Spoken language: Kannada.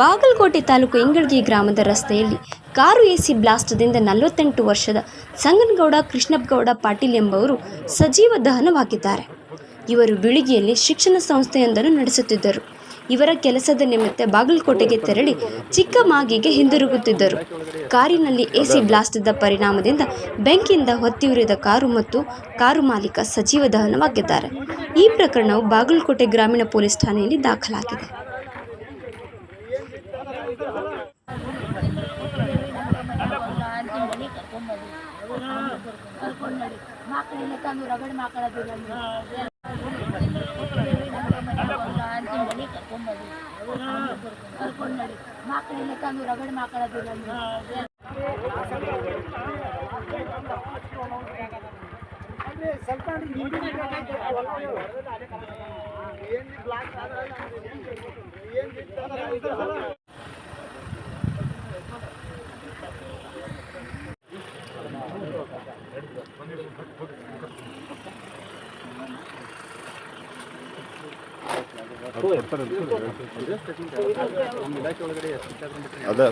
ಬಾಗಲಕೋಟೆ ತಾಲೂಕು ಇಂಗಳಗಿ ಗ್ರಾಮದ ರಸ್ತೆಯಲ್ಲಿ ಕಾರು ಎಸಿ ಬ್ಲಾಸ್ಟ್ದಿಂದ 48 ವರ್ಷದ ಸಂಗನಗೌಡ ಕೃಷ್ಣಪ್ಪಗೌಡ ಪಾಟೀಲ್ ಎಂಬುವರು ಸಜೀವ ದಹನವಾಗಿದ್ದಾರೆ. ಇವರು ಬಿಳಿಗಿಯಲ್ಲಿ ಶಿಕ್ಷಣ ಸಂಸ್ಥೆಯೊಂದನ್ನು ನಡೆಸುತ್ತಿದ್ದರು. ಇವರ ಕೆಲಸದ ನಿಮಿತ್ತ ಬಾಗಲಕೋಟೆಗೆ ತೆರಳಿ ಚಿಕ್ಕಮಾಗಿಗೆ ಹಿಂದಿರುಗುತ್ತಿದ್ದರು. ಕಾರಿನಲ್ಲಿ ಎಸಿ ಬ್ಲಾಸ್ಟ್ದ ಪರಿಣಾಮದಿಂದ ಬೆಂಕಿಯಿಂದ ಹೊತ್ತಿಯುರಿದ ಕಾರು ಮತ್ತು ಕಾರು ಮಾಲೀಕ ಸಜೀವ ದಹನವಾಗಿದ್ದಾರೆ. ಈ ಪ್ರಕರಣವು ಬಾಗಲಕೋಟೆ ಗ್ರಾಮೀಣ ಪೊಲೀಸ್ ಠಾಣೆಯಲ್ಲಿ ದಾಖಲಾಗಿದೆ. ಅದೇ